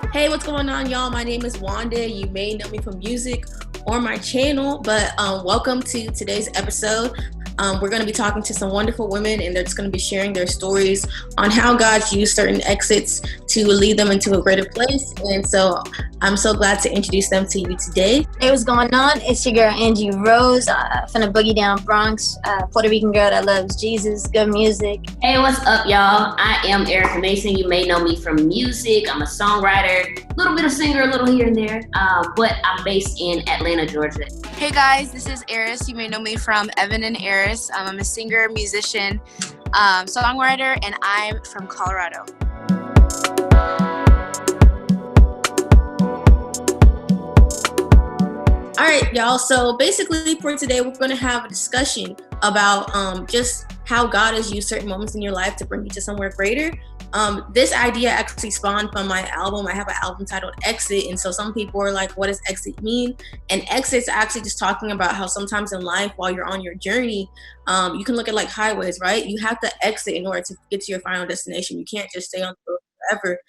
Hey, what's going on, y'all? My name is Wande. You may know me from music or my channel, but welcome to today's episode. We're going to be talking to some wonderful women, and they're just going to be sharing their stories on how God's used certain exits to lead them into a greater place. And so I'm so glad to introduce them to you today. Hey, what's going on? It's your girl, Angie Rose, from the Boogie Down Bronx, Puerto Rican girl that loves Jesus, good music. Hey, what's up, y'all? I am Erica Mason. You may know me from music. I'm a songwriter, a little bit of singer, a little here and there, but I'm based in Atlanta, Georgia. Hey guys, this is Eris. You may know me from Evan and Eris. I'm a singer, musician, songwriter, and I'm from Colorado. All right, y'all. So basically for today, we're going to have a discussion about just how God has used certain moments in your life to bring you to somewhere greater. This idea actually spawned from my album. I have an album titled Exit. And so some people are like, what does exit mean? And exit's actually just talking about how sometimes in life, while you're on your journey, you can look at like highways, right? You have to exit in order to get to your final destination. You can't just stay on the road forever.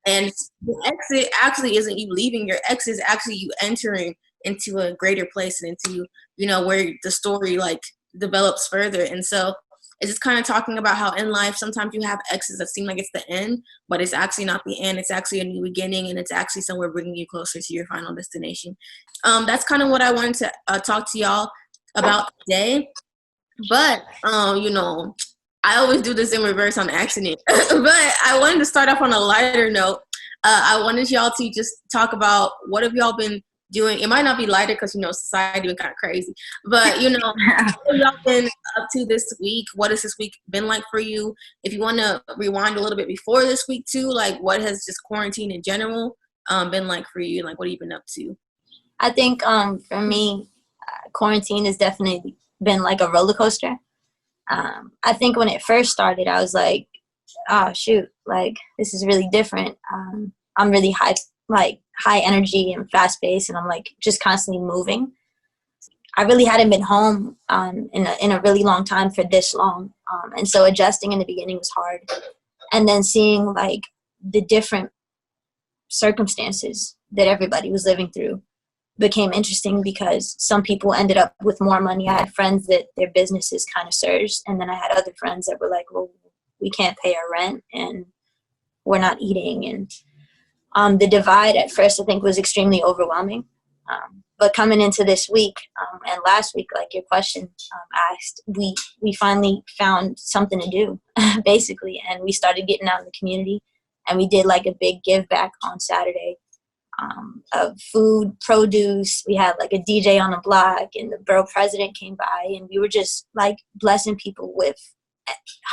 And the exit actually isn't you leaving. Your exit is actually you entering into a greater place and into, where the story like develops further. And so it's just kind of talking about how in life, sometimes you have exits that seem like it's the end, but it's actually not the end. It's actually a new beginning, and it's actually somewhere bringing you closer to your final destination. That's kind of what I wanted to talk to y'all about today. But, I always do this in reverse on accident. But I wanted to start off on a lighter note. I wanted y'all to just talk about what have y'all been doing. It might not be lighter because society been kind of crazy, but what have y'all been up to this week? What has this week been like for you? If you want to rewind a little bit before this week too, like what has just quarantine in general been like for you? Like what have you been up to? I think for me, quarantine has definitely been like a roller coaster. I think when it first started, I was like, oh shoot, like this is really different. I'm really high energy and fast paced, and I'm like just constantly moving. I really hadn't been home in a really long time for this long, and so adjusting in the beginning was hard, and then seeing like the different circumstances that everybody was living through became interesting because some people ended up with more money. I had friends that their businesses kind of surged, and then I had other friends that were like, well, we can't pay our rent and we're not eating. And the divide at first, I think, was extremely overwhelming. But coming into this week and last week, like your question asked, we finally found something to do, basically. And we started getting out in the community, and we did like a big give back on Saturday of food, produce. We had like a DJ on the block, and the borough president came by, and we were just like blessing people with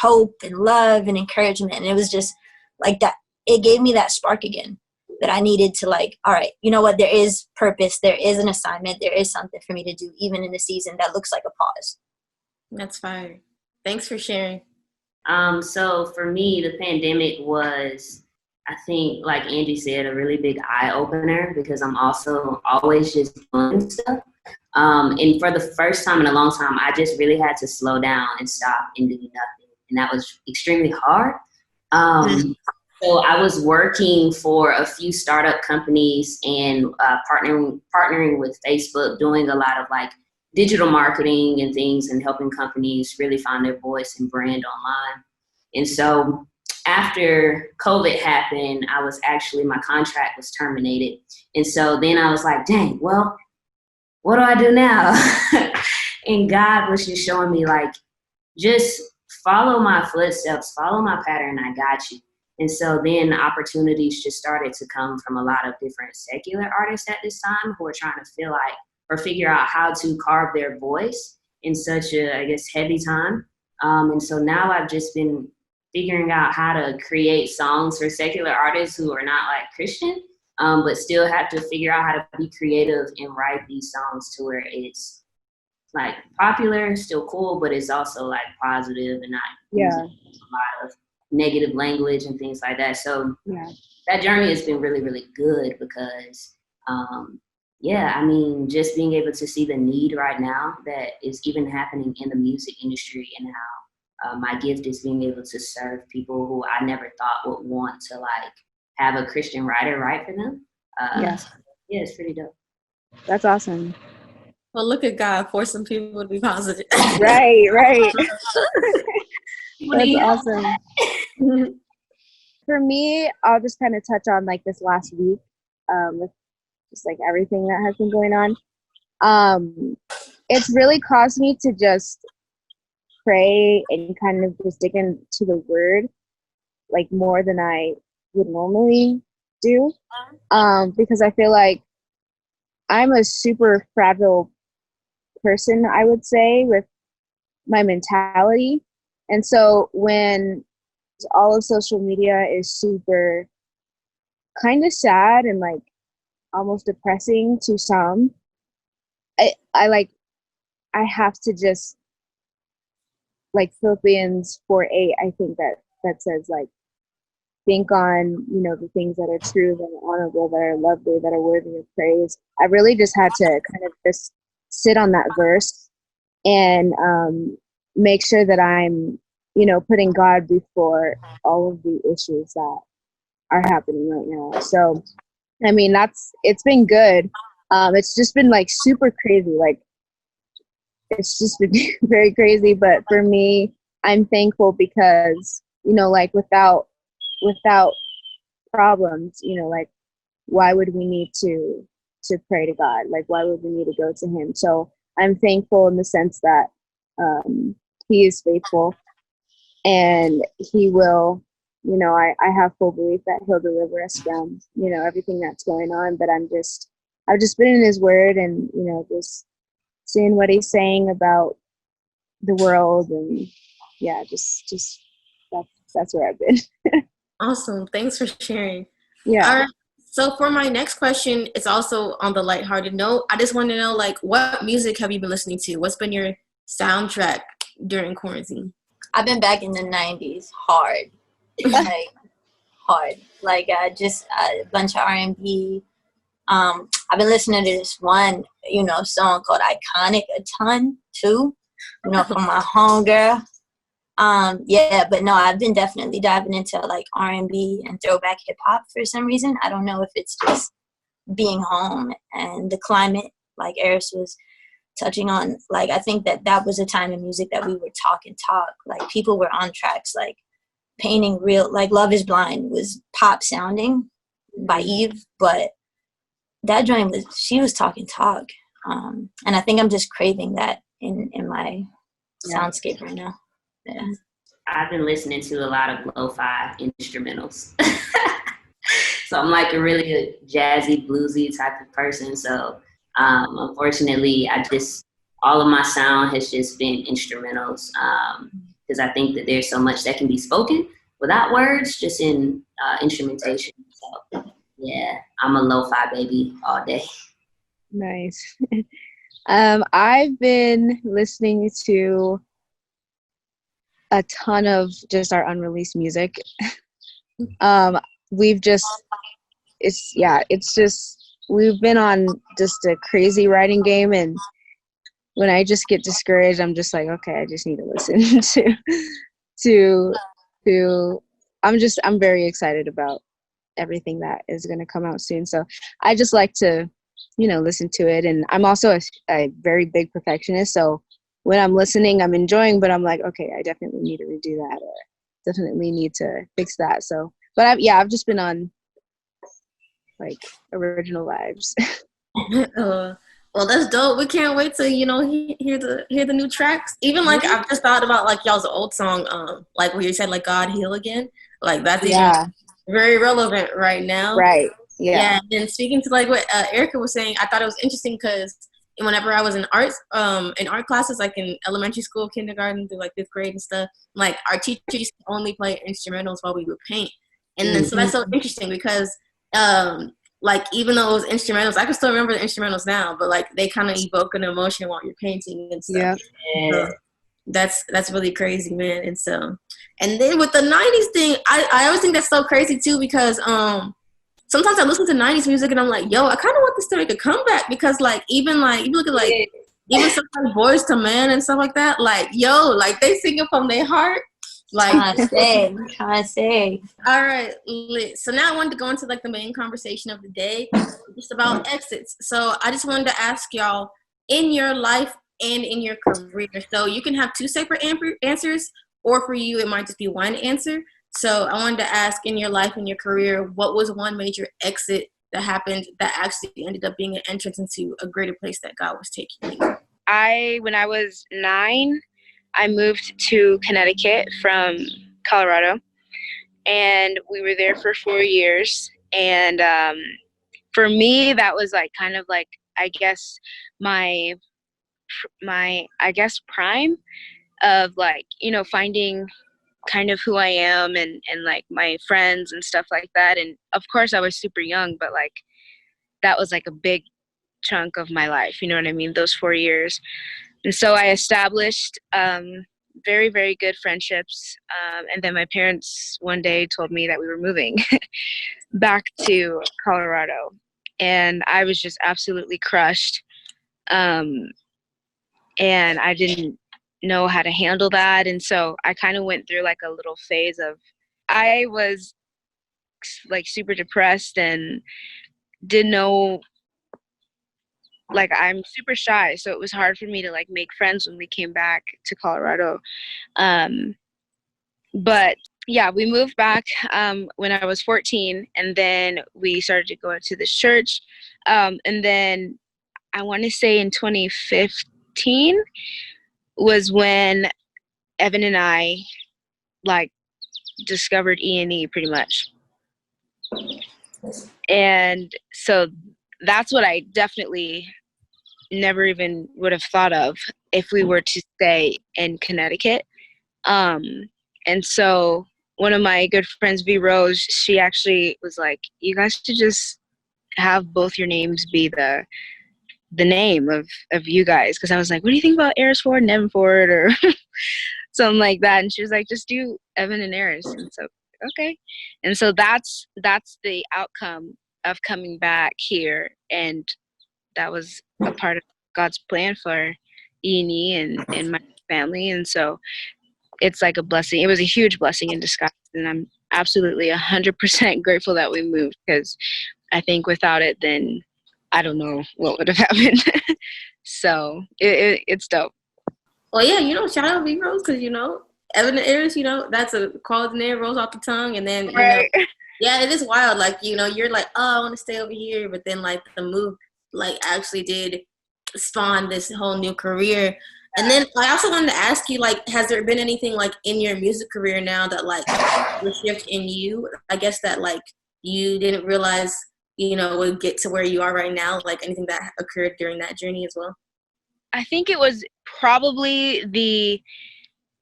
hope and love and encouragement. And it was just like that. It gave me that spark again that I needed to like, all right, you know what? There is purpose. There is an assignment. There is something for me to do, even in a season that looks like a pause. That's fire. Thanks for sharing. So for me, the pandemic was, I think, like Angie said, a really big eye-opener because I'm also always just doing stuff. And for the first time in a long time, I just really had to slow down and stop and do nothing. And that was extremely hard. So I was working for a few startup companies and partnering with Facebook, doing a lot of like digital marketing and things and helping companies really find their voice and brand online. And so after COVID happened, my contract was terminated. And so then I was like, dang, well, what do I do now? And God was just showing me like, just follow my footsteps, follow my pattern, I got you. And so then opportunities just started to come from a lot of different secular artists at this time who are trying to figure out how to carve their voice in such a, I guess, heavy time. And so now I've just been figuring out how to create songs for secular artists who are not like Christian, but still have to figure out how to be creative and write these songs to where it's like popular, still cool, but it's also like positive and not using a lot of negative language and things like that. So that journey has been really, really good because, just being able to see the need right now that is even happening in the music industry and how my gift is being able to serve people who I never thought would want to like have a Christian writer write for them. Yeah, it's pretty dope. that's awesome. Well, look at God forcing people to be positive. Right. That's awesome. For me, I'll just kind of touch on like this last week, with just like everything that has been going on. It's really caused me to just pray and kind of just dig into the word like more than I would normally do, because I feel like I'm a super fragile person, I would say, with my mentality. And so when all of social media is super kind of sad and like almost depressing to some, I have to just, like Philippians 4:8, I think that says like, think on, the things that are true, that are honorable, that are lovely, that are worthy of praise. I really just had to kind of just sit on that verse and make sure that I'm, putting God before all of the issues that are happening right now. So, I mean, it's been good. It's just been like super crazy. Like, it's just been very crazy. But for me, I'm thankful because, like without problems, like why would we need to pray to God? Like, why would we need to go to him? So I'm thankful in the sense that he is faithful and he will, I have full belief that he'll deliver us from, everything that's going on. But I've just been in his word and, just seeing what he's saying about the world, and yeah, just that's where I've been. Awesome. Thanks for sharing. Yeah. All right. So for my next question, it's also on the lighthearted note. I just want to know, like, what music have you been listening to? What's been your soundtrack during quarantine? I've been back in the 90s hard. Like, hard. Like, just a bunch of R&B. I've been listening to this one, song called Iconic a ton, too. From my homegirl. Yeah, but no, I've been definitely diving into like R&B and throwback hip hop for some reason. I don't know if it's just being home and the climate, like Eris was touching on. Like, I think that was a time in music that we would talk. Like, people were on tracks, like painting real, like Love is Blind was pop sounding by Eve, but that joint she was talking talk. And I think I'm just craving that in my soundscape right now. Yeah. I've been listening to a lot of lo-fi instrumentals. So I'm like a really jazzy, bluesy type of person. So unfortunately, all of my sound has just been instrumentals, because I think that there's so much that can be spoken without words, just in instrumentation. So yeah, I'm a lo-fi baby all day. Nice. I've been listening to a ton of just our unreleased music. We've been on just a crazy writing game, and when I just get discouraged, I'm just like, okay, I just need to listen to I'm very excited about everything that is going to come out soon. So I just like to, listen to it. And I'm also a very big perfectionist. So when I'm listening, I'm enjoying, but I'm like, okay, I definitely need to redo that, or definitely need to fix that. So, but I've just been on like original vibes. Well, that's dope. We can't wait to, hear the new tracks. Even like I've just thought about like y'all's old song, like where you said like God Heal Again. Like that's even very relevant right now. Right. Yeah. And speaking to like what Erica was saying, I thought it was interesting because whenever I was in art classes, like in elementary school, kindergarten through like 5th grade and stuff, like our teachers used to only play instrumentals while we would paint. And then so that's so interesting because like even though it was instrumentals, I can still remember the instrumentals now, but like they kind of evoke an emotion while you're painting and stuff. Yeah. So that's really crazy, man. And then with the 90s thing, I always think that's so crazy too, because sometimes I listen to 90s music and I'm like, yo, I kind of want this to make a comeback, because like even like you look at like even stuff like Boys to Men and stuff like that, like yo, like they sing it from their heart. Like, trying to say. All right, lit. So now I wanted to go into like the main conversation of the day, just about exits. So I just wanted to ask y'all, in your life and in your career. So you can have two separate answers, or for you, it might just be one answer. So I wanted to ask, in your life and your career, what was one major exit that happened that actually ended up being an entrance into a greater place that God was taking you? When I was 9, I moved to Connecticut from Colorado, and we were there for 4 years. And for me, that was like kind of like, I guess, my prime of like, finding kind of who I am and like my friends and stuff like that. And of course I was super young, but like that was like a big chunk of my life, you know what I mean, those 4 years. And so I established very, very good friendships. And then my parents one day told me that we were moving back to Colorado. And I was just absolutely crushed. And I didn't know how to handle that. And so I kind of went through like a little phase of, I was like super depressed and didn't know, like I'm super shy. So it was hard for me to like make friends when we came back to Colorado. But yeah, we moved back when I was 14, and then we started to go to this church. And then I want to say in 2015 was when Evan and I like discovered E&E pretty much. And so that's what I definitely never even would have thought of if we were to stay in Connecticut. And so one of my good friends, V Rose, she actually was like, you guys should just have both your names be the name of you guys. Cause I was like, what do you think about Eris Ford and Evan Ford or something like that? And she was like, just do Evan and Eris. And so, okay. And so that's the outcome of coming back here. And that was a part of God's plan for E&E and my family. And so it's like a blessing. It was a huge blessing in disguise. And I'm absolutely 100% grateful that we moved, because I think without it, then I don't know what would have happened. So it's dope. Well, yeah, shout out V Rose, because, Evan and Eris, that's a quality name, rolls off the tongue. And then, Right. Yeah, it is wild. Like, you're like, oh, I want to stay over here. But then, like, the move, like, actually did spawn this whole new career. And then I also wanted to ask you, like, has there been anything, like, in your music career now that, like, the shift in you, I guess that, like, you didn't realize, would get to where you are right now? Like, anything that occurred during that journey as well? I think it was probably the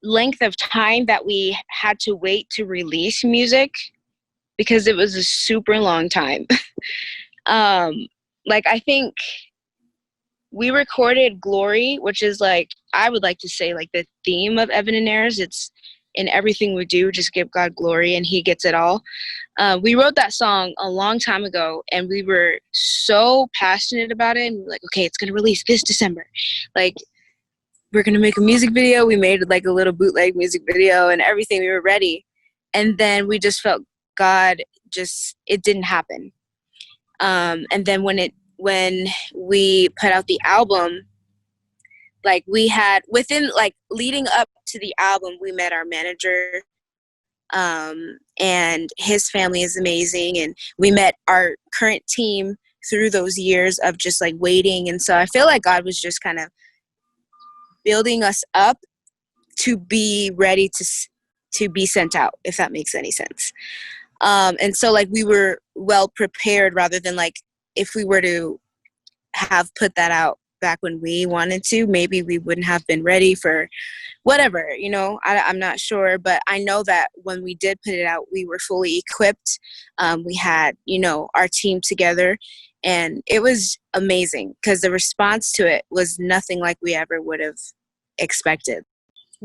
length of time that we had to wait to release music, because it was a super long time. Like, I think we recorded Glory, which is like, I would like to say like the theme of Evan and Eris. It's in everything we do, just give God glory and he gets it all. We wrote that song a long time ago, and we were so passionate about it. And we were like, okay, it's going to release this December. Like, we're going to make a music video. We made like a little bootleg music video and everything. We were ready. And then we just felt God it didn't happen. And then when we put out the album, like we had leading up to the album, we met our manager, and his family is amazing. And we met our current team through those years of just like waiting. And so I feel like God was just kind of building us up to be ready to be sent out, if that makes any sense. And so like we were well prepared, rather than like if we were to have put that out back when we wanted to, maybe we wouldn't have been ready for whatever, I'm not sure. But I know that when we did put it out, we were fully equipped. We had, our team together, and it was amazing because the response to it was nothing like we ever would have expected.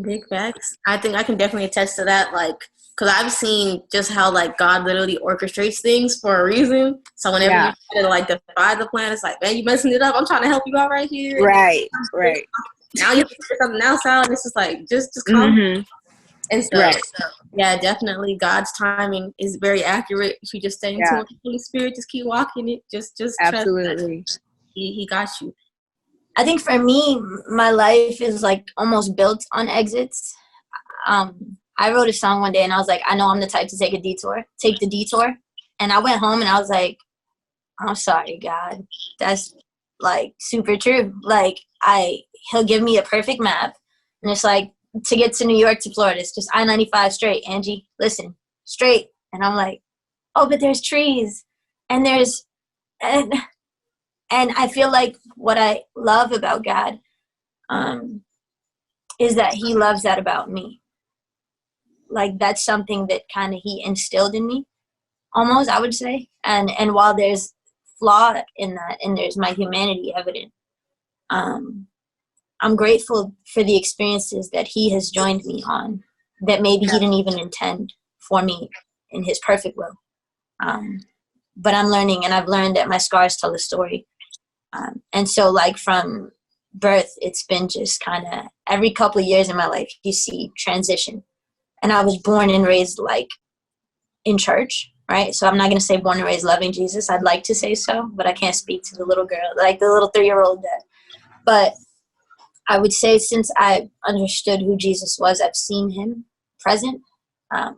Big facts. I think I can definitely attest to that. Like, because I've seen just how, like, God literally orchestrates things for a reason. So whenever you try to, like, defy the plan, it's like, man, you messing it up. I'm trying to help you out right here. Right. Now you have to figure something else out. And it's just like, just calm. And so, Right. yeah, definitely God's timing is very accurate. If you just stay in tune Yeah. with the Holy Spirit, just keep walking it. Just trust that Absolutely. he got you. I think for me, my life is like almost built on exits. I wrote a song one day and I was like, I know I'm the type to take the detour. And I went home and I was like, I'm sorry, God. That's like super true. Like he'll give me a perfect map. And it's like, to get to New York to Florida, it's just I-95 straight. Angie, listen, straight. And I'm like, oh, but there's trees and and I feel like what I love about God is that he loves that about me. Like that's something that kind of he instilled in me almost, I would say. And while there's flaw in that and there's my humanity evident, I'm grateful for the experiences that he has joined me on that maybe he didn't even intend for me in his perfect will. But I'm learning, and I've learned that my scars tell a story. And so like from birth, it's been just kind of every couple of years in my life, you see transition. And I was born and raised like in church, right? So I'm not going to say born and raised loving Jesus. I'd like to say so, but I can't speak to the little girl, like the little 3-year-old that. But I would say since I understood who Jesus was, I've seen him present. And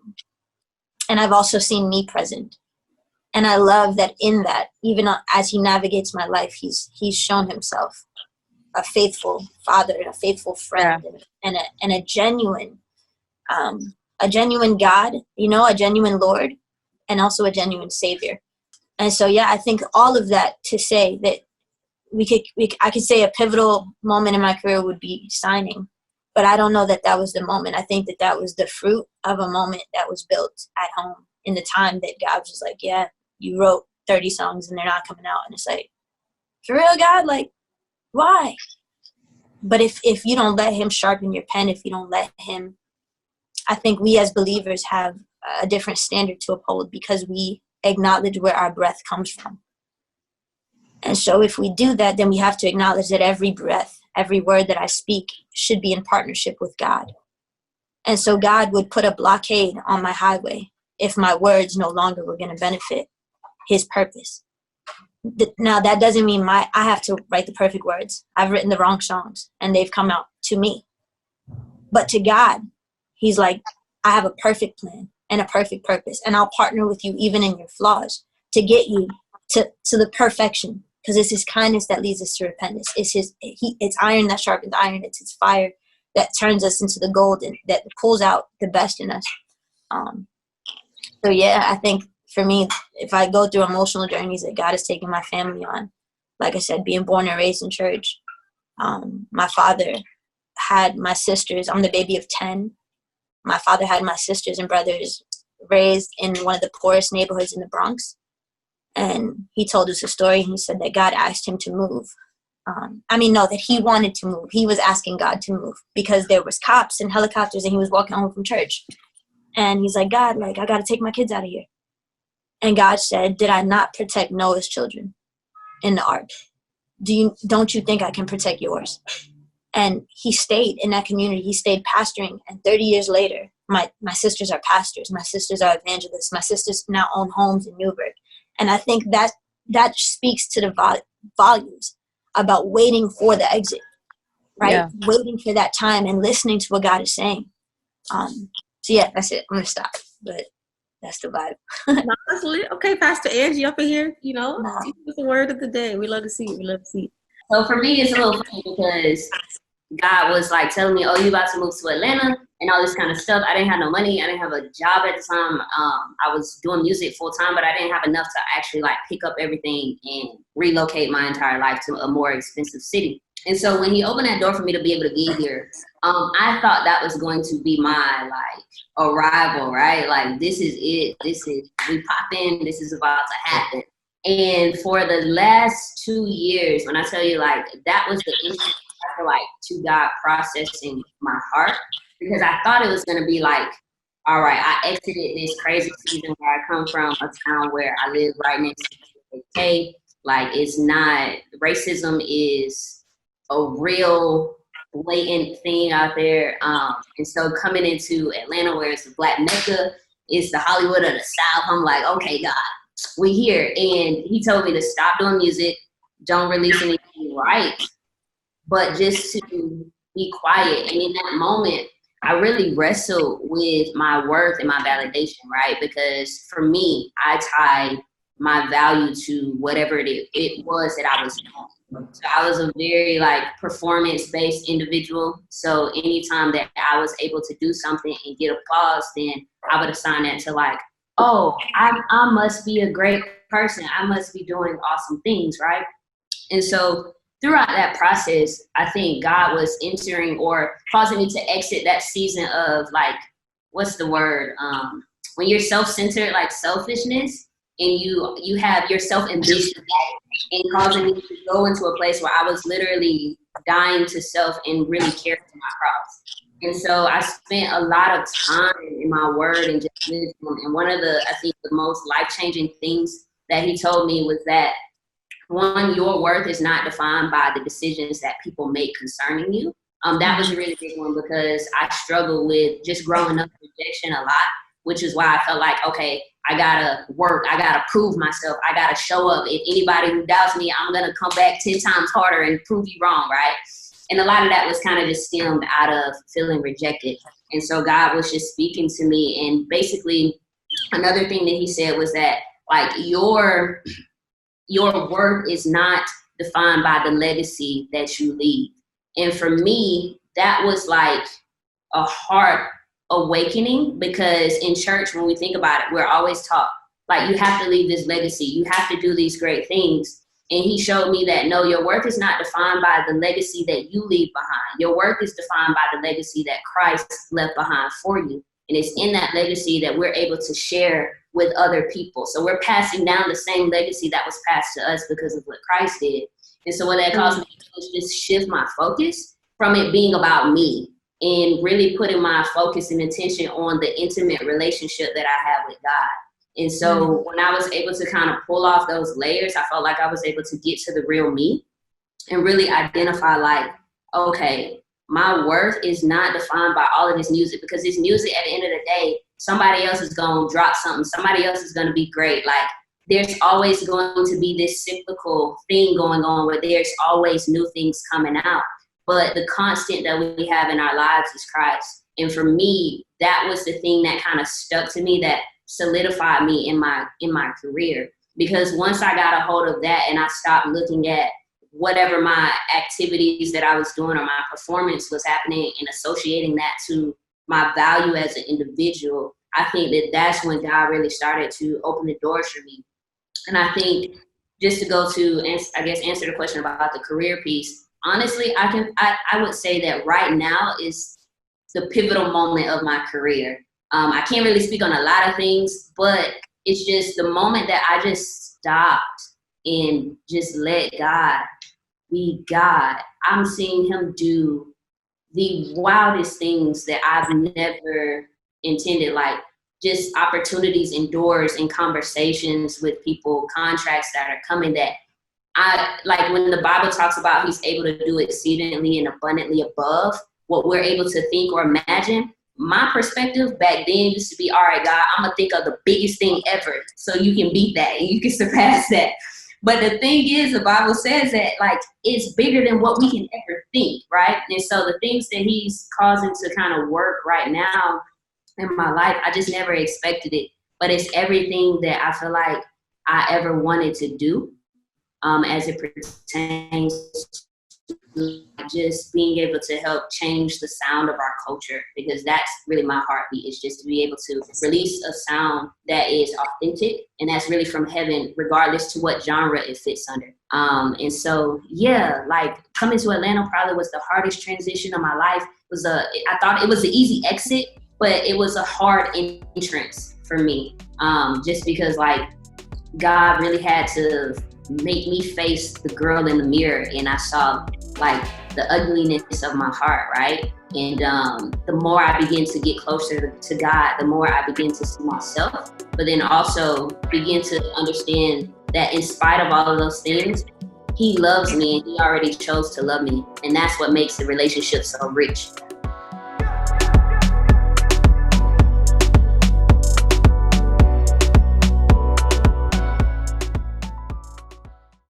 I've also seen me present. And I love that in that, even as he navigates my life, he's shown himself a faithful father and a faithful friend, and a genuine God, a genuine Lord, and also a genuine Savior. And so, yeah, I think all of that to say that I could say a pivotal moment in my career would be signing, but I don't know that that was the moment. I think that that was the fruit of a moment that was built at home in the time that God was just like, yeah, you wrote 30 songs and they're not coming out. And it's like, for real, God, like, why? But if you don't let him sharpen your pen, if you don't let him, I think we as believers have a different standard to uphold because we acknowledge where our breath comes from. And so if we do that, then we have to acknowledge that every breath, every word that I speak should be in partnership with God. And so God would put a blockade on my highway if my words no longer were going to benefit his purpose. Now, that doesn't mean I have to write the perfect words. I've written the wrong songs and they've come out to me. But to God, he's like, I have a perfect plan and a perfect purpose, and I'll partner with you even in your flaws to get you to the perfection, because it's his kindness that leads us to repentance. It's iron that sharpens iron. It's his fire that turns us into the gold and that pulls out the best in us. So yeah, I think for me, if I go through emotional journeys that God has taken my family on, like I said, being born and raised in church, my father had my sisters. I'm the baby of 10. My father had my sisters and brothers raised in one of the poorest neighborhoods in the Bronx. And he told us a story. He said that God asked him to move. That he wanted to move. He was asking God to move because there was cops and helicopters and he was walking home from church. And he's like, God, like, I got to take my kids out of here. And God said, did I not protect Noah's children in the ark? Don't you think I can protect yours? And he stayed in that community. He stayed pastoring. And 30 years later, my sisters are pastors. My sisters are evangelists. My sisters now own homes in Newburgh. And I think that speaks to the volumes about waiting for the exit, right? Yeah. Waiting for that time and listening to what God is saying. So yeah, that's it. I'm going to stop. But that's the vibe. Okay, Pastor Angie up in here, it's the word of the day. We love to see it. So for me, it's a little funny because God was like telling me, oh, you about to move to Atlanta and all this kind of stuff. I didn't have no money. I didn't have a job at the time. I was doing music full time, but I didn't have enough to actually like pick up everything and relocate my entire life to a more expensive city. And so when he opened that door for me to be able to get here, I thought that was going to be my like arrival, right? Like, this is it. We pop in. This is about to happen. And for the last 2 years, when I tell you, like, that was the instant for like to God processing my heart, because I thought it was going to be like, all right, I exited this crazy season where I come from, a town where I live right next to the KK. Like, it's not, racism is a real blatant thing out there. And so coming into Atlanta, where it's the Black Mecca, it's the Hollywood of the South, I'm like, okay, God, we here. And he told me to stop doing music, don't release anything right, but just to be quiet. And in that moment, I really wrestled with my worth and my validation, right? Because for me, I tied my value to whatever it was that I was doing. So I was a very like performance-based individual. So anytime that I was able to do something and get applause, then I would assign that to like, oh, I must be a great person. I must be doing awesome things, right? And so throughout that process, I think God was entering or causing me to exit that season of like, what's the word? When you're self-centered, like selfishness, and you have your self-ambition, and causing me to go into a place where I was literally dying to self and really caring for my cross. And so I spent a lot of time in my word and just wisdom. And one of the, I think, the most life-changing things that he told me was that, one, your worth is not defined by the decisions that people make concerning you. That was a really big one because I struggled with just growing up with rejection a lot, which is why I felt like, okay, I gotta work, I gotta prove myself, I gotta show up. If anybody who doubts me, I'm gonna come back 10 times harder and prove you wrong, right? And a lot of that was kind of just stemmed out of feeling rejected. And so God was just speaking to me. And basically, another thing that he said was that, like, your worth is not defined by the legacy that you leave. And for me, that was like a heart awakening, because in church, when we think about it, we're always taught, like, you have to leave this legacy. You have to do these great things. And he showed me that, no, your worth is not defined by the legacy that you leave behind. Your worth is defined by the legacy that Christ left behind for you. And it's in that legacy that we're able to share with other people. So we're passing down the same legacy that was passed to us because of what Christ did. And so what that caused me to do is just shift my focus from it being about me and really putting my focus and attention on the intimate relationship that I have with God. And so when I was able to kind of pull off those layers, I felt like I was able to get to the real me and really identify, like, okay, my worth is not defined by all of this music, because this music, at the end of the day, somebody else is going to drop something. Somebody else is going to be great. Like, there's always going to be this cyclical thing going on where there's always new things coming out. But the constant that we have in our lives is Christ. And for me, that was the thing that kind of stuck to me, that solidified me in my career. Because once I got a hold of that and I stopped looking at whatever my activities that I was doing or my performance was happening and associating that to my value as an individual, I think that that's when God really started to open the doors for me. And I think, just to go to, I guess, answer the question about the career piece, honestly, I would say that right now is the pivotal moment of my career. I can't really speak on a lot of things, but it's just the moment that I just stopped and just let God be God. I'm seeing him do the wildest things that I've never intended, like just opportunities and doors and conversations with people, contracts that are coming, that I like. When the Bible talks about he's able to do exceedingly and abundantly above what we're able to think or imagine, my perspective back then used to be, all right, God, I'm going to think of the biggest thing ever so you can beat that and you can surpass that. But the thing is, the Bible says that, like, it's bigger than what we can ever think, right? And so the things that he's causing to kind of work right now in my life, I just never expected it. But it's everything that I feel like I ever wanted to do, as it pertains to just being able to help change the sound of our culture, because that's really my heartbeat, is just to be able to release a sound that is authentic and that's really from heaven, regardless to what genre it fits under. And so, yeah, like, coming to Atlanta probably was the hardest transition of my life. I thought it was an easy exit, but it was a hard entrance for me, just because, like, God really had to make me face the girl in the mirror, and I saw, like, the ugliness of my heart, right? And the more I begin to get closer to God, the more I begin to see myself, but then also begin to understand that in spite of all of those things, he loves me and he already chose to love me. And that's what makes the relationship so rich.